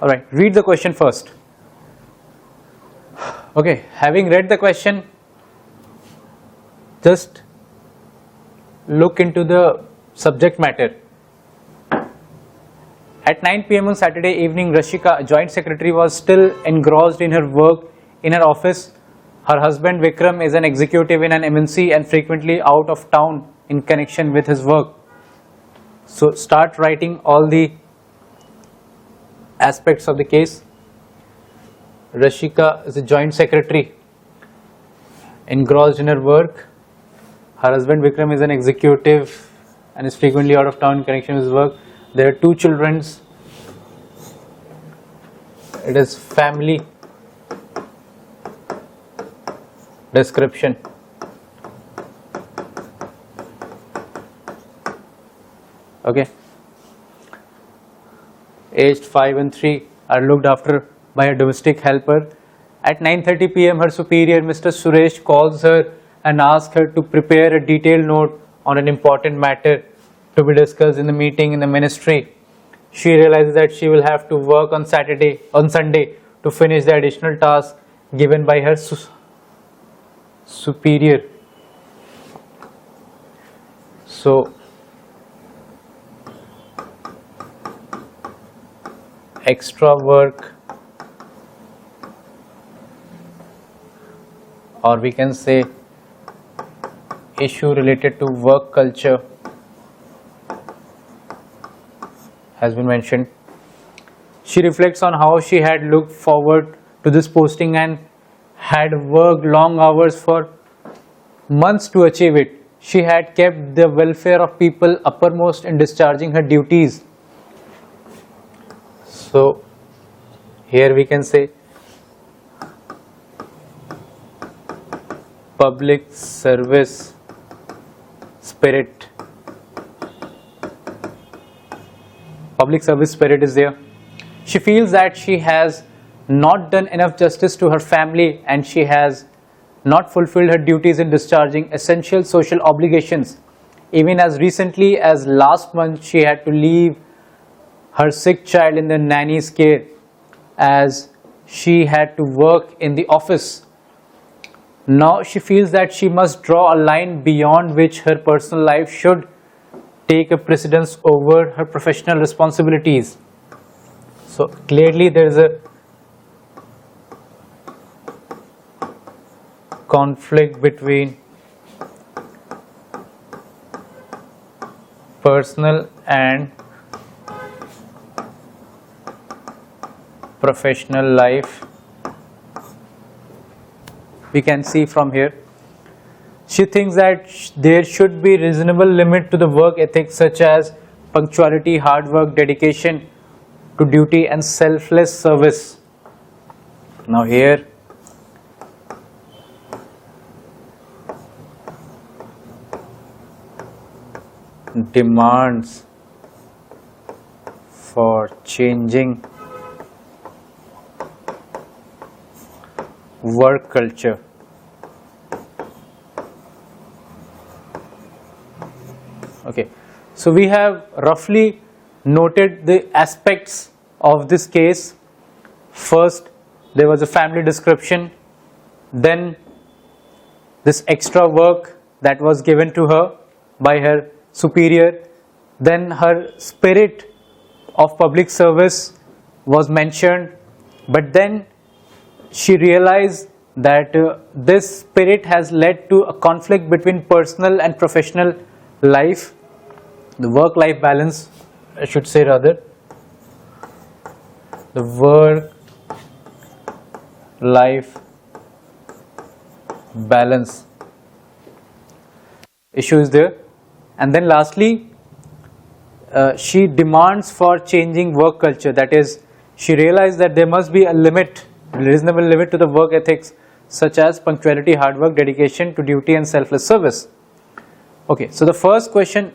Alright, read the question first. Okay, having read the question, just look into the subject matter. At 9 p.m. on Saturday evening, Rashika, joint secretary, was still engrossed in her work in her office. Her husband Vikram is an executive in an MNC and frequently out of town in connection with his work. So start writing all the aspects of the case. Rashika is a joint secretary, engrossed in her work. Her husband Vikram is an executive and is frequently out of town in connection with his work. There are 2 children. It is family description. Okay. Aged 5 and 3 are looked after by a domestic helper. At 9:30 p.m. her superior Mr. Suresh calls her and asks her to prepare a detailed note on an important matter to be discussed in the meeting in the ministry. She realizes that she will have to work on Sunday to finish the additional task given by her superior. So extra work, or we can say issue related to work culture has been mentioned. She reflects on how she had looked forward to this posting and had worked long hours for months to achieve it. She had kept the welfare of people uppermost in discharging her duties. So here we can say public service spirit. Public service spirit is there. She feels that she has not done enough justice to her family and she has not fulfilled her duties in discharging essential social obligations. Even as recently as last month, she had to leave her sick child in the nanny's care as she had to work in the office. Now she feels that she must draw a line beyond which her personal life should take a precedence over her professional responsibilities. So clearly there is a conflict between personal and professional life. We can see from here. She thinks that there should be reasonable limit to the work ethics such as punctuality, hard work, dedication to duty and selfless service. Now here demands for changing work culture. Okay, so we have roughly noted the aspects of this case. First, there was a family description, then this extra work that was given to her by her superior, then her spirit of public service was mentioned, but then she realized that this spirit has led to a conflict between personal and professional life, the work-life balance, I should say rather, the work-life balance issue is there. And then lastly, she demands for changing work culture. That is, she realized that there must be a limit, reasonable limit to the work ethics such as punctuality, hard work, dedication to duty and selfless service. Okay, so the first question,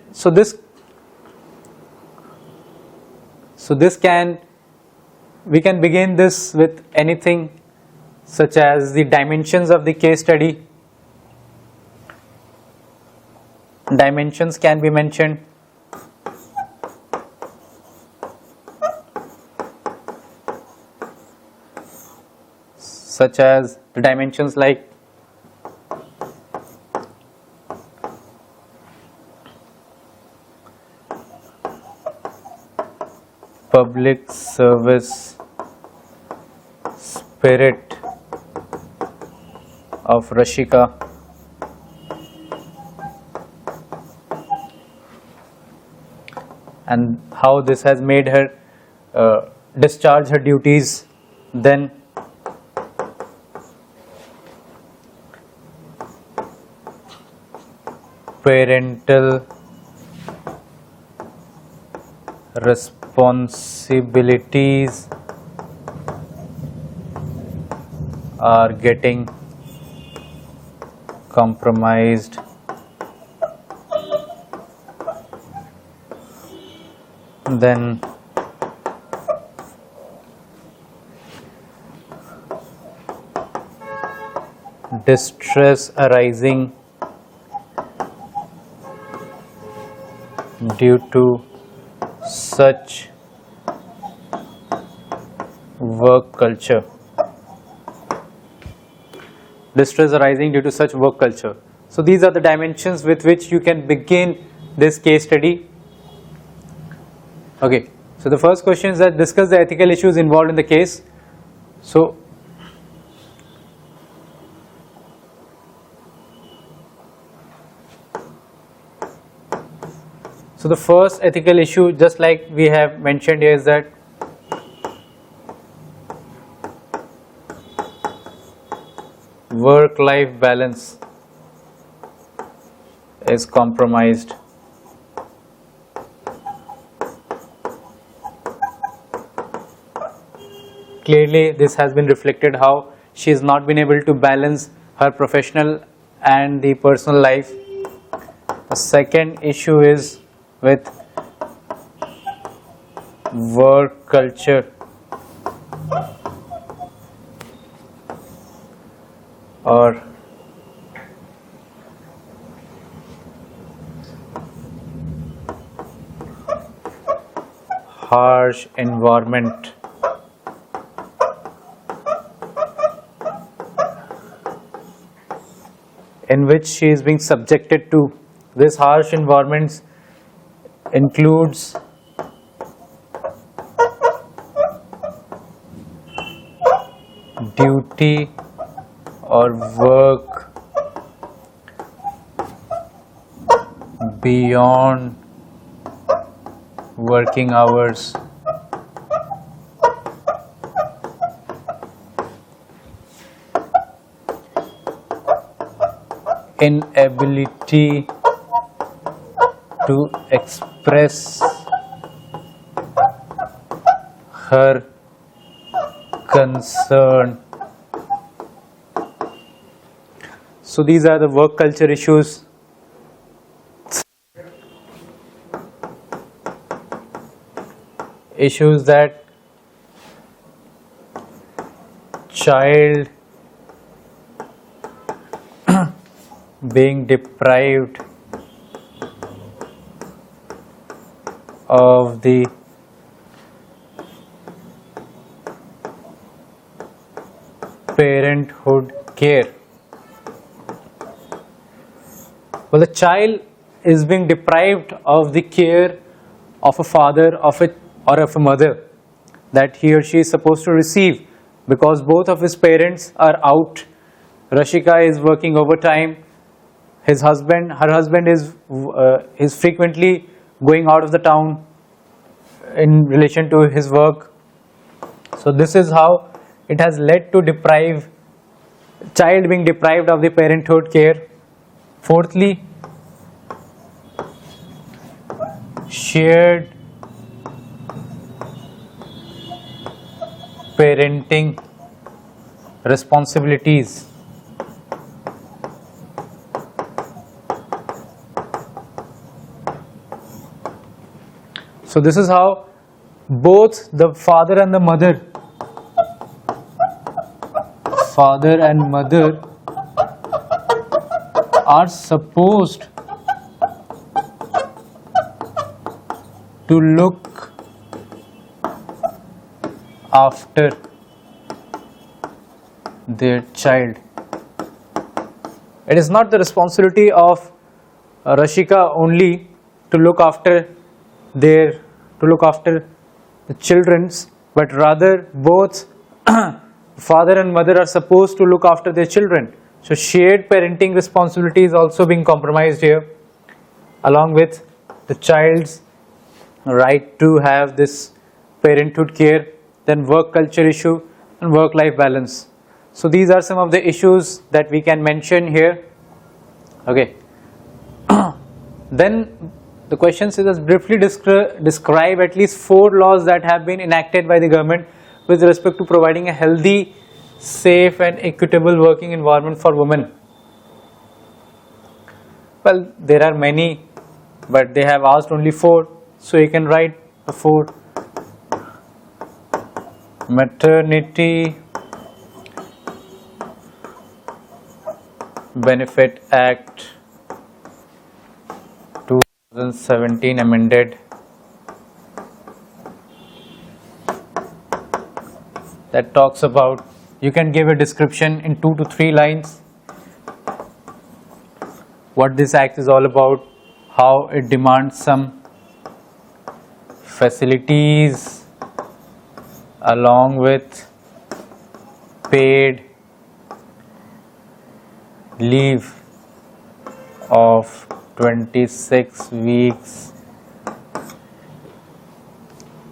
we can begin this with anything such as the dimensions of the case study. Dimensions can be mentioned. such as the dimensions like public service spirit of Rashika, and how this has made her discharge her duties. Then parental responsibilities are getting compromised. Then distress arising due to such work culture. Distress arising due to such work culture. So these are the dimensions with which you can begin this case study. Okay, so the first question is that discuss the ethical issues involved in the case. So the first ethical issue, just like we have mentioned here, is that work-life balance is compromised. Clearly, this has been reflected how she has not been able to balance her professional and the personal life. The second issue is with work culture or harsh environment in which she is being subjected to. This harsh environment includes duty or work beyond working hours, inability to express her concern. So these are the work culture issues. Issues that child being deprived of the parenthood care. Well, the child is being deprived of the care of a father or of a mother that he or she is supposed to receive, because both of his parents are out. Rashika is working overtime. Her husband is frequently going out of the town in relation to his work. So this is how it has led to child being deprived of the parenthood care. Fourthly, shared parenting responsibilities. So this is how both the father and mother are supposed to look after their child. It is not the responsibility of Rashika only to look after the children's, but rather both father and mother are supposed to look after their children. So shared parenting responsibility is also being compromised here, along with the child's right to have this parenthood care, then work culture issue and work-life balance. So these are some of the issues that we can mention here. Okay. Then the question says, briefly describe at least 4 laws that have been enacted by the government with respect to providing a healthy, safe and equitable working environment for women. Well, there are many, but they have asked only 4, so you can write the 4. Maternity Benefit Act 2017 amended, that talks about, you can give a description in 2 to 3 lines what this act is all about, how it demands some facilities along with paid leave of 26 weeks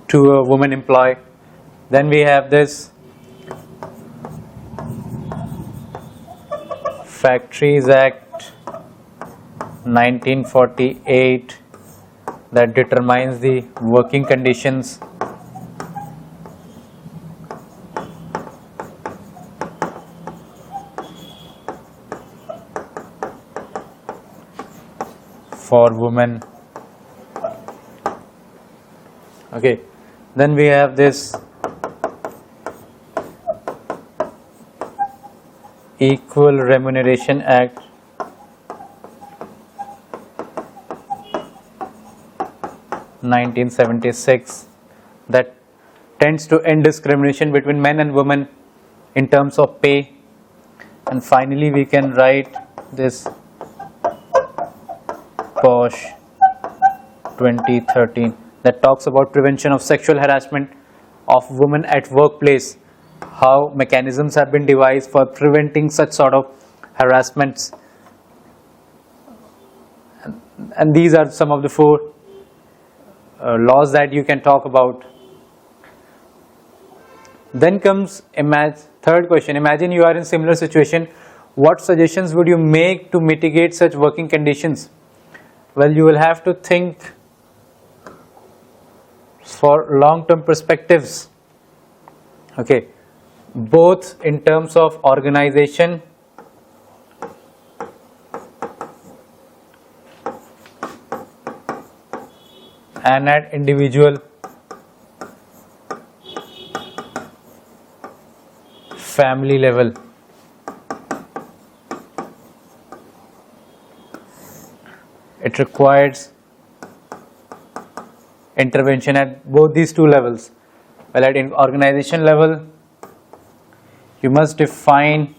to a woman employee. Then we have this Factories Act 1948 that determines the working conditions for women. Okay, then we have this Equal Remuneration Act 1976 that tends to end discrimination between men and women in terms of pay. And finally we can write this POSH 2013 that talks about prevention of sexual harassment of women at workplace, how mechanisms have been devised for preventing such sort of harassments. And these are some of the 4 laws that you can talk about. Then comes third question. Imagine you are in similar situation. What suggestions would you make to mitigate such working conditions? Well, you will have to think for long-term perspectives. Okay, both in terms of organization and at individual family level. It requires intervention at both these 2 levels. Well, at organization level, you must define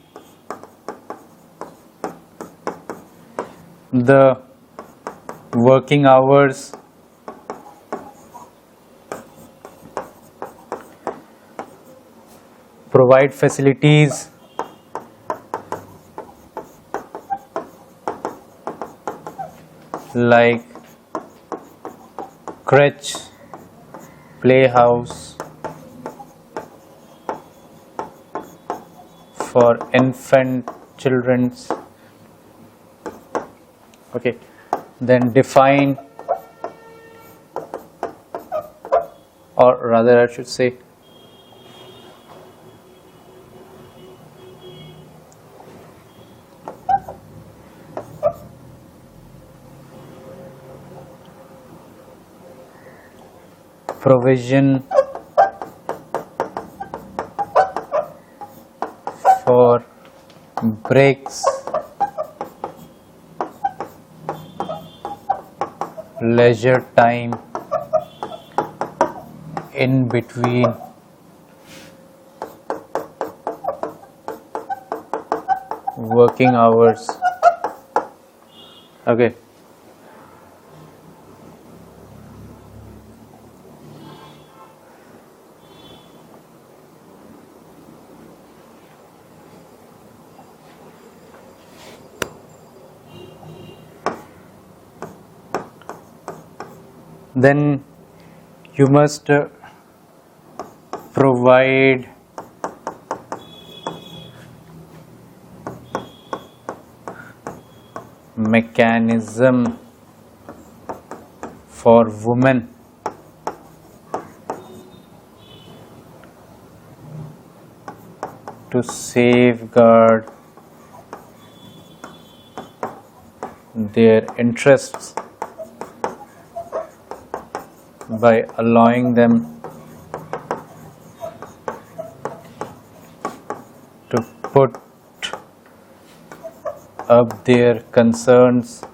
the working hours, provide facilities like crèche, playhouse for infant children's. Okay, then define, or rather I should say provision for breaks, leisure time in between working hours. Okay. Then you must provide mechanism for women to safeguard their interests by allowing them to put up their concerns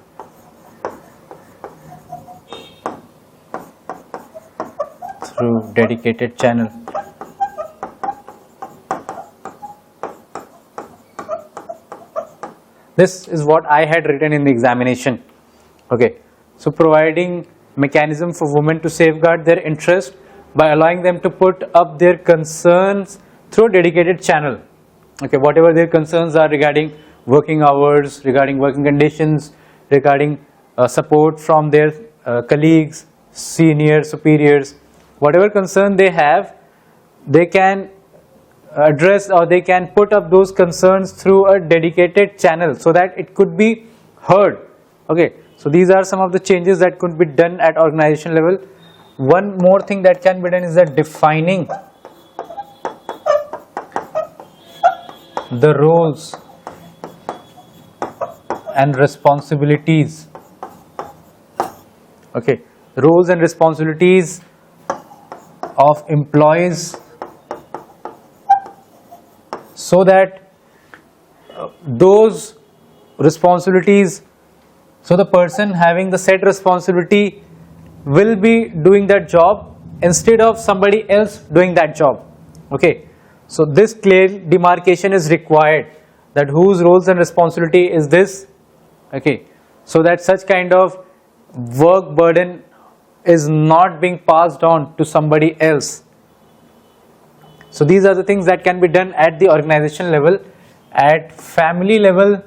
through dedicated channel. This is what I had written in the examination. Okay, so providing mechanism for women to safeguard their interest by allowing them to put up their concerns through a dedicated channel. Okay, whatever their concerns are regarding working hours, regarding working conditions, regarding support from their colleagues, seniors, superiors, whatever concern they have, they can address or they can put up those concerns through a dedicated channel so that it could be heard. Okay, so these are some of the changes that could be done at organization level. One more thing that can be done is that defining the roles and responsibilities. Okay, roles and responsibilities of employees so that those responsibilities, so the person having the said responsibility will be doing that job instead of somebody else doing that job. Okay, so this clear demarcation is required, that whose roles and responsibility is this. Okay, so that such kind of work burden is not being passed on to somebody else. So these are the things that can be done at the organization level. At family level,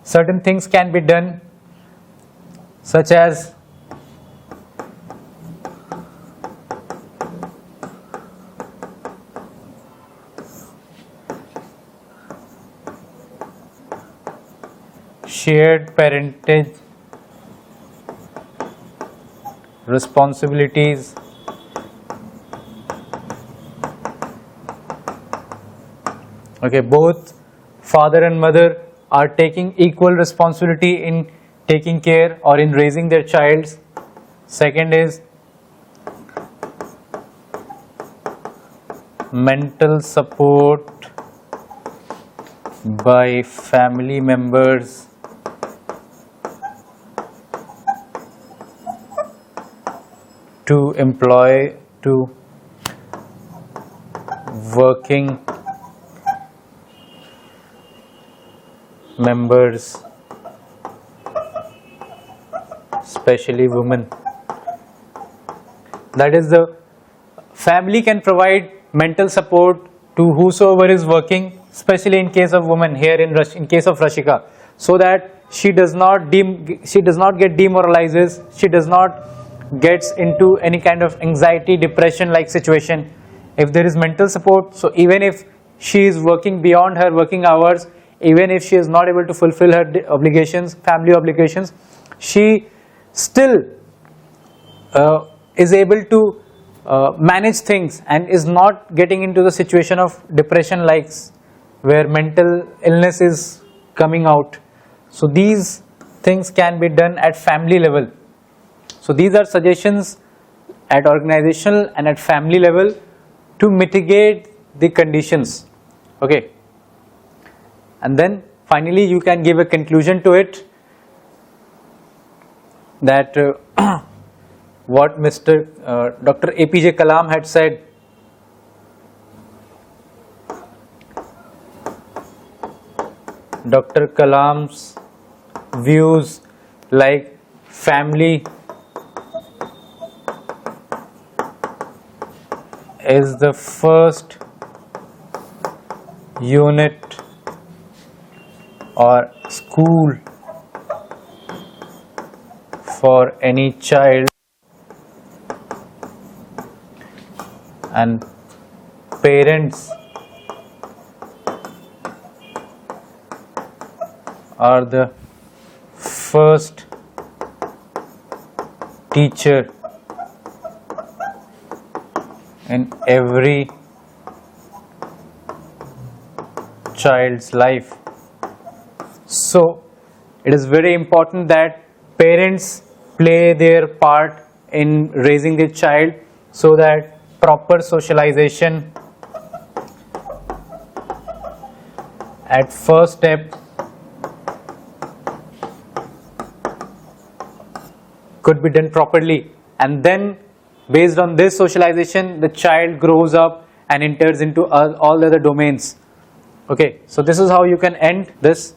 certain things can be done, such as shared parentage responsibilities, okay, both father and mother are taking equal responsibility in taking care or in raising their child. Second is mental support by family members to employ to working members, especially women. That is, the family can provide mental support to whosoever is working, especially in case of women, here in case of Rashika, so that she does not get demoralized, she does not gets into any kind of anxiety, depression like situation. If there is mental support, so even if she is working beyond her working hours, even if she is not able to fulfill her obligations, family obligations, she still is able to manage things and is not getting into the situation of depression likes, where mental illness is coming out. So these things can be done at family level. So these are suggestions at organizational and at family level to mitigate the conditions. Okay, and then finally you can give a conclusion to it, that what Dr. APJ Kalam had said, Dr. Kalam's views like family is the first unit or school for any child, and parents are the first teacher in every child's life. So it is very important that parents play their part in raising their child, so that proper socialization at first step could be done properly, and then based on this socialization the child grows up and enters into all other domains. Okay, so this is how you can end this.